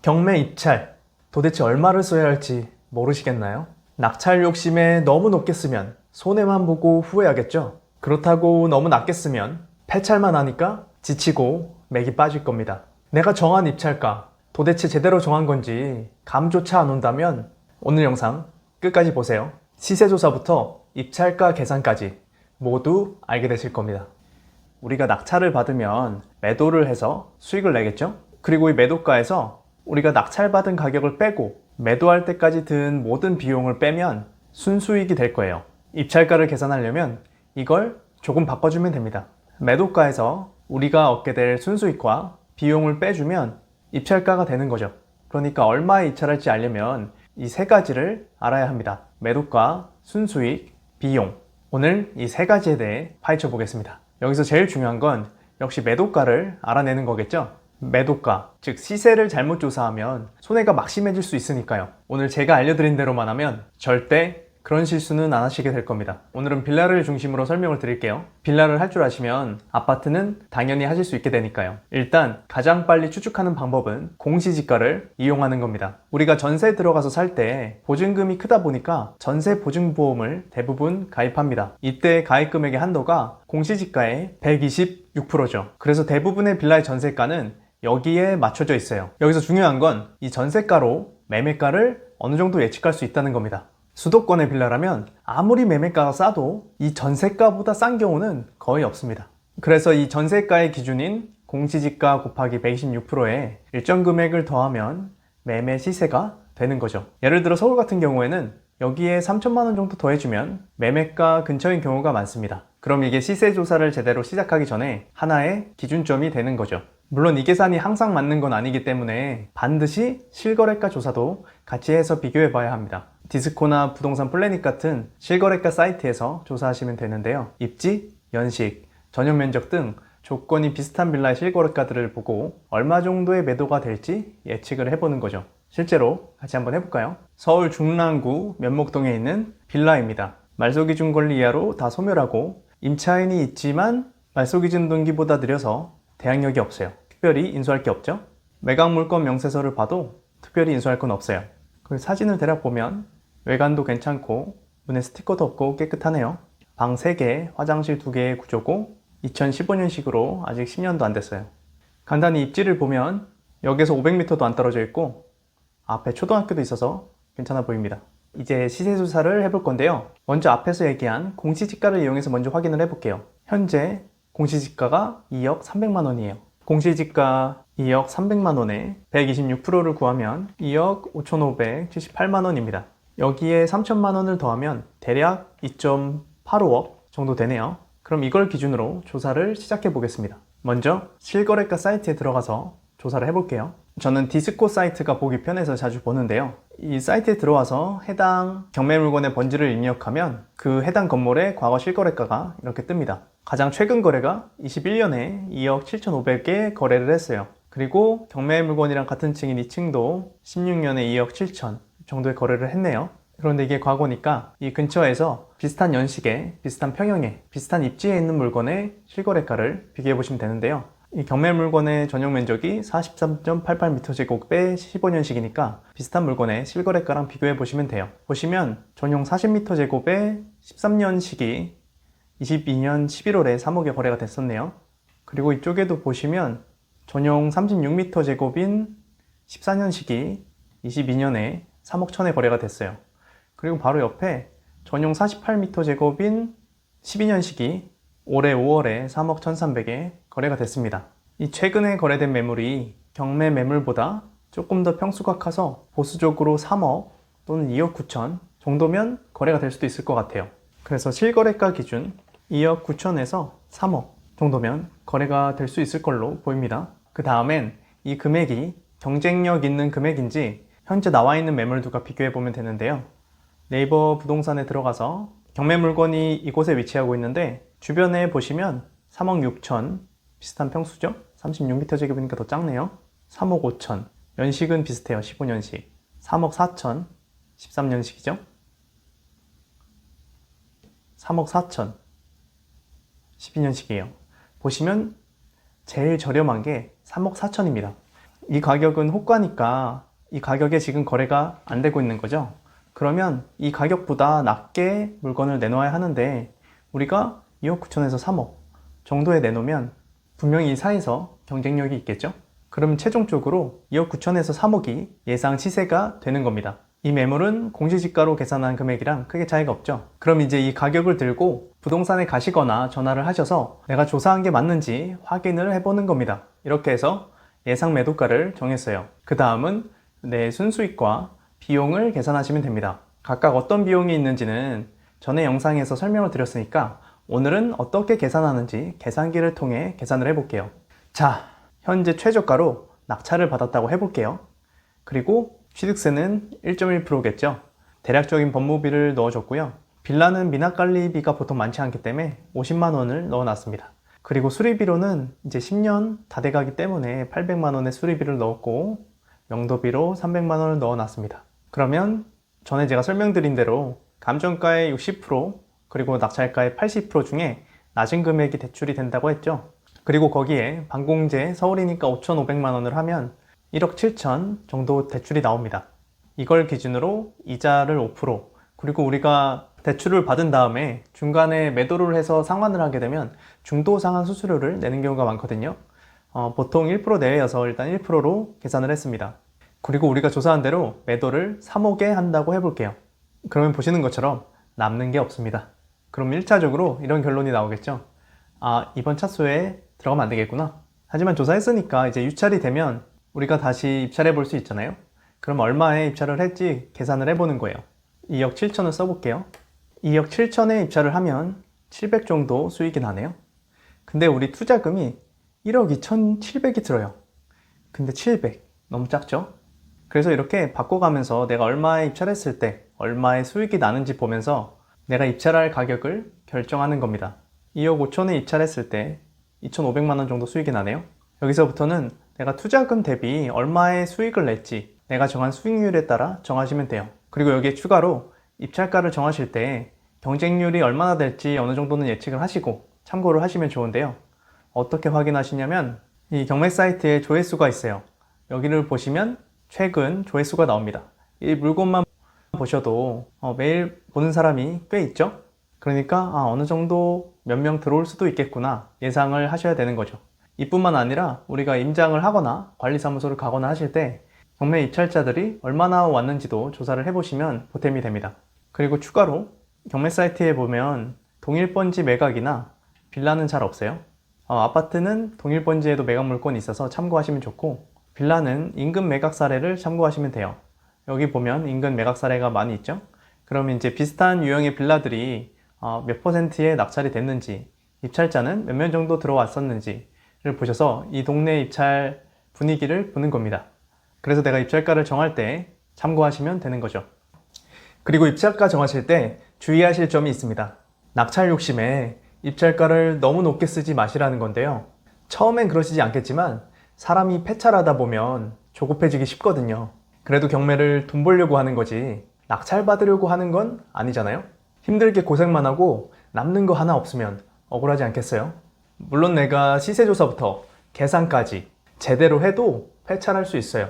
경매 입찰, 도대체 얼마를 써야 할지 모르시겠나요? 낙찰 욕심에 너무 높게 쓰면 손해만 보고 후회하겠죠? 그렇다고 너무 낮게 쓰면 폐찰만 하니까 지치고 맥이 빠질 겁니다. 내가 정한 입찰가, 도대체 제대로 정한 건지 감조차 안 온다면 오늘 영상 끝까지 보세요. 시세조사부터 입찰가 계산까지 모두 알게 되실 겁니다. 우리가 낙찰을 받으면 매도를 해서 수익을 내겠죠? 그리고 이 매도가에서 우리가 낙찰받은 가격을 빼고 매도할 때까지 든 모든 비용을 빼면 순수익이 될 거예요. 입찰가를 계산하려면 이걸 조금 바꿔주면 됩니다. 매도가에서 우리가 얻게 될 순수익과 비용을 빼주면 입찰가가 되는 거죠. 그러니까 얼마에 입찰할지 알려면 이 세 가지를 알아야 합니다. 매도가, 순수익, 비용. 오늘 이 세 가지에 대해 파헤쳐 보겠습니다. 여기서 제일 중요한 건 역시 매도가를 알아내는 거겠죠? 매도가, 즉 시세를 잘못 조사하면 손해가 막심해질 수 있으니까요. 오늘 제가 알려드린 대로만 하면 절대 그런 실수는 안 하시게 될 겁니다. 오늘은 빌라를 중심으로 설명을 드릴게요. 빌라를 할 줄 아시면 아파트는 당연히 하실 수 있게 되니까요. 일단 가장 빨리 추측하는 방법은 공시지가를 이용하는 겁니다. 우리가 전세 들어가서 살 때 보증금이 크다 보니까 전세 보증보험을 대부분 가입합니다. 이때 가입 금액의 한도가 공시지가의 126%죠. 그래서 대부분의 빌라의 전세가는 여기에 맞춰져 있어요. 여기서 중요한 건 이 전세가로 매매가를 어느 정도 예측할 수 있다는 겁니다. 수도권의 빌라라면 아무리 매매가가 싸도 이 전세가보다 싼 경우는 거의 없습니다. 그래서 이 전세가의 기준인 공시지가 곱하기 126%에 일정 금액을 더하면 매매 시세가 되는 거죠. 예를 들어 서울 같은 경우에는 여기에 3천만 원 정도 더해주면 매매가 근처인 경우가 많습니다. 그럼 이게 시세 조사를 제대로 시작하기 전에 하나의 기준점이 되는 거죠. 물론 이 계산이 항상 맞는 건 아니기 때문에 반드시 실거래가 조사도 같이 해서 비교해 봐야 합니다. 디스코나 부동산 플래닛 같은 실거래가 사이트에서 조사하시면 되는데요. 입지, 연식, 전용 면적 등 조건이 비슷한 빌라의 실거래가들을 보고 얼마 정도의 매도가 될지 예측을 해보는 거죠. 실제로 같이 한번 해볼까요? 서울 중랑구 면목동에 있는 빌라입니다. 말소기준 권리 이하로 다 소멸하고 임차인이 있지만 말소기준 등기보다 느려서 대항력이 없어요. 특별히 인수할 게 없죠? 매각 물건 명세서를 봐도 특별히 인수할 건 없어요. 그 사진을 대략 보면 외관도 괜찮고 문에 스티커도 없고 깨끗하네요. 방 3개, 화장실 2개의 구조고 2015년식으로 아직 10년도 안 됐어요. 간단히 입지를 보면 역에서 500m도 안 떨어져 있고 앞에 초등학교도 있어서 괜찮아 보입니다. 이제 시세조사를 해볼 건데요. 먼저 앞에서 얘기한 공시지가를 이용해서 먼저 확인을 해볼게요. 현재 공시지가가 2억 300만 원이에요. 공시지가 2억 300만 원에 126%를 구하면 2억 5,578만 원입니다. 여기에 3천만 원을 더하면 대략 2.85억 정도 되네요. 그럼 이걸 기준으로 조사를 시작해 보겠습니다. 먼저 실거래가 사이트에 들어가서 조사를 해볼게요. 저는 디스코 사이트가 보기 편해서 자주 보는데요. 이 사이트에 들어와서 해당 경매 물건의 번지를 입력하면 그 해당 건물의 과거 실거래가가 이렇게 뜹니다. 가장 최근 거래가 21년에 2억 7,500에 거래를 했어요. 그리고 경매 물건이랑 같은 층인 2층도 16년에 2억 7천 정도의 거래를 했네요. 그런데 이게 과거니까 이 근처에서 비슷한 연식에, 비슷한 평형에, 비슷한 입지에 있는 물건의 실거래가를 비교해 보시면 되는데요. 이 경매 물건의 전용 면적이 43.88m2의 15년식이니까 비슷한 물건의 실거래가랑 비교해 보시면 돼요. 보시면 전용 40m2의 13년식이 22년 11월에 3억에 거래가 됐었네요. 그리고 이쪽에도 보시면 전용 36m2인 14년식이 22년에 3억 1천에 거래가 됐어요. 그리고 바로 옆에 전용 48m2인 12년식이 올해 5월에 3억 1,300에 거래가 됐습니다. 이 최근에 거래된 매물이 경매 매물보다 조금 더 평수가 커서 보수적으로 3억 또는 2억 9천 정도면 거래가 될 수도 있을 것 같아요. 그래서 실거래가 기준 2억 9천에서 3억 정도면 거래가 될 수 있을 걸로 보입니다. 그 다음엔 이 금액이 경쟁력 있는 금액인지 현재 나와 있는 매물들과 비교해 보면 되는데요. 네이버 부동산에 들어가서 경매 물건이 이곳에 위치하고 있는데 주변에 보시면 3억 6천 비슷한 평수죠? 36m2이니까 더 작네요. 3억 5천 연식은 비슷해요. 15년식 3억 4천 13년식이죠? 3억 4천 12년식이에요. 보시면 제일 저렴한 게 3억 4천입니다. 이 가격은 호가니까 이 가격에 지금 거래가 안 되고 있는 거죠. 그러면 이 가격보다 낮게 물건을 내놓아야 하는데 우리가 2억 9천에서 3억 정도에 내놓으면 분명히 이 사이에서 경쟁력이 있겠죠. 그럼 최종적으로 2억 9천에서 3억이 예상 시세가 되는 겁니다. 이 매물은 공시지가로 계산한 금액이랑 크게 차이가 없죠. 그럼 이제 이 가격을 들고 부동산에 가시거나 전화를 하셔서 내가 조사한 게 맞는지 확인을 해보는 겁니다. 이렇게 해서 예상 매도가를 정했어요. 그 다음은 내 순수익과 비용을 계산하시면 됩니다. 각각 어떤 비용이 있는지는 전에 영상에서 설명을 드렸으니까 오늘은 어떻게 계산하는지 계산기를 통해 계산을 해볼게요. 자, 현재 최저가로 낙찰을 받았다고 해볼게요. 그리고 취득세는 1.1%겠죠. 대략적인 법무비를 넣어줬고요. 빌라는 미납관리비가 보통 많지 않기 때문에 50만 원을 넣어놨습니다. 그리고 수리비로는 이제 10년 다 돼가기 때문에 800만 원의 수리비를 넣었고 명도비로 300만 원을 넣어놨습니다. 그러면 전에 제가 설명드린 대로 감정가의 60% 그리고 낙찰가의 80% 중에 낮은 금액이 대출이 된다고 했죠. 그리고 거기에 반공제 서울이니까 5,500만 원을 하면 1억 7천 정도 대출이 나옵니다. 이걸 기준으로 이자를 5% 그리고 우리가 대출을 받은 다음에 중간에 매도를 해서 상환을 하게 되면 중도 상환 수수료를 내는 경우가 많거든요. 보통 1% 내외여서 일단 1%로 계산을 했습니다. 그리고 우리가 조사한 대로 매도를 3억에 한다고 해볼게요. 그러면 보시는 것처럼 남는 게 없습니다. 그럼 1차적으로 이런 결론이 나오겠죠. 아, 이번 차수에 들어가면 안 되겠구나. 하지만 조사했으니까 이제 유찰이 되면 우리가 다시 입찰해 볼 수 있잖아요. 그럼 얼마에 입찰을 했지 계산을 해보는 거예요. 2억 7천을 써볼게요. 2억 7천에 입찰을 하면 700 정도 수익이 나네요. 근데 우리 투자금이 1억 2,700이 들어요. 근데 700 너무 작죠? 그래서 이렇게 바꿔가면서 내가 얼마에 입찰했을 때 얼마의 수익이 나는지 보면서 내가 입찰할 가격을 결정하는 겁니다. 2억 5천에 입찰했을 때 2,500만 원 정도 수익이 나네요. 여기서부터는 내가 투자금 대비 얼마의 수익을 냈지 내가 정한 수익률에 따라 정하시면 돼요. 그리고 여기에 추가로 입찰가를 정하실 때 경쟁률이 얼마나 될지 어느 정도는 예측을 하시고 참고를 하시면 좋은데요. 어떻게 확인하시냐면 이 경매 사이트에 조회수가 있어요. 여기를 보시면 최근 조회수가 나옵니다. 이 물건만 보셔도 매일 보는 사람이 꽤 있죠? 그러니까 어느 정도 몇 명 들어올 수도 있겠구나 예상을 하셔야 되는 거죠. 이뿐만 아니라 우리가 임장을 하거나 관리사무소를 가거나 하실 때 경매 입찰자들이 얼마나 왔는지도 조사를 해보시면 보탬이 됩니다. 그리고 추가로 경매 사이트에 보면 동일번지 매각이나 빌라는 잘 없어요. 아파트는 동일번지에도 매각 물건이 있어서 참고하시면 좋고 빌라는 인근 매각 사례를 참고하시면 돼요. 여기 보면 인근 매각 사례가 많이 있죠. 그러면 이제 비슷한 유형의 빌라들이 몇 %의 낙찰이 됐는지 입찰자는 몇 명 정도 들어왔었는지를 보셔서 이 동네 입찰 분위기를 보는 겁니다. 그래서 내가 입찰가를 정할 때 참고하시면 되는 거죠. 그리고 입찰가 정하실 때 주의하실 점이 있습니다. 낙찰 욕심에 입찰가를 너무 높게 쓰지 마시라는 건데요. 처음엔 그러시지 않겠지만 사람이 폐찰하다 보면 조급해지기 쉽거든요. 그래도 경매를 돈 벌려고 하는 거지 낙찰 받으려고 하는 건 아니잖아요. 힘들게 고생만 하고 남는 거 하나 없으면 억울하지 않겠어요? 물론 내가 시세조사부터 계산까지 제대로 해도 폐찰할 수 있어요.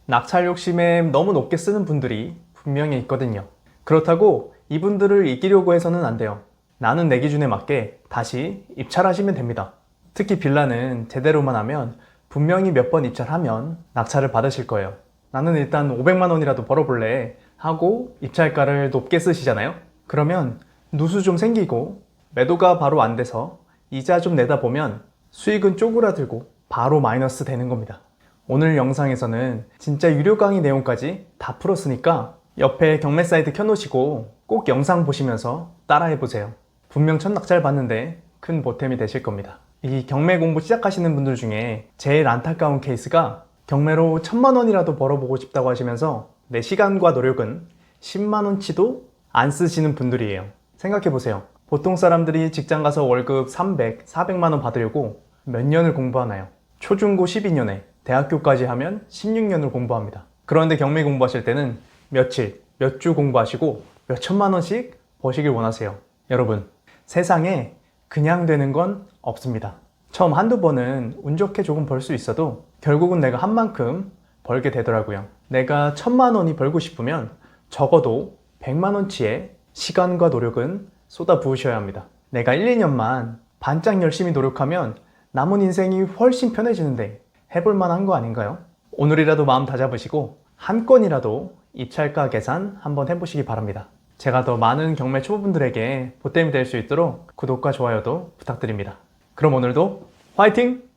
낙찰 욕심에 너무 높게 쓰는 분들이 분명히 있거든요. 그렇다고 이분들을 이기려고 해서는 안 돼요. 나는 내 기준에 맞게 다시 입찰하시면 됩니다. 특히 빌라는 제대로만 하면 분명히 몇 번 입찰하면 낙찰을 받으실 거예요. 나는 일단 500만 원이라도 벌어볼래 하고 입찰가를 높게 쓰시잖아요. 그러면 누수 좀 생기고 매도가 바로 안 돼서 이자 좀 내다 보면 수익은 쪼그라들고 바로 마이너스 되는 겁니다. 오늘 영상에서는 진짜 유료 강의 내용까지 다 풀었으니까 옆에 경매 사이트 켜놓으시고 꼭 영상 보시면서 따라해보세요. 분명 첫 낙찰 받는데 큰 보탬이 되실 겁니다. 이 경매 공부 시작하시는 분들 중에 제일 안타까운 케이스가 경매로 1,000만 원이라도 벌어보고 싶다고 하시면서 내 시간과 노력은 10만 원치도 안 쓰시는 분들이에요. 생각해보세요. 보통 사람들이 직장 가서 월급 300, 400만 원 받으려고 몇 년을 공부하나요? 초중고 12년에 대학교까지 하면 16년을 공부합니다. 그런데 경매 공부하실 때는 며칠, 몇 주 공부하시고 몇 천만 원씩 버시길 원하세요. 여러분, 세상에 그냥 되는 건 없습니다. 처음 한두 번은 운 좋게 조금 벌 수 있어도 결국은 내가 한 만큼 벌게 되더라고요. 내가 1,000만 원이 벌고 싶으면 적어도 100만 원치의 시간과 노력은 쏟아 부으셔야 합니다. 내가 1, 2년만 반짝 열심히 노력하면 남은 인생이 훨씬 편해지는데 해볼 만한 거 아닌가요? 오늘이라도 마음 다잡으시고 한 건이라도 입찰가 계산 한번 해보시기 바랍니다. 제가 더 많은 경매 초보분들에게 보탬이 될 수 있도록 구독과 좋아요도 부탁드립니다. 그럼 오늘도 화이팅!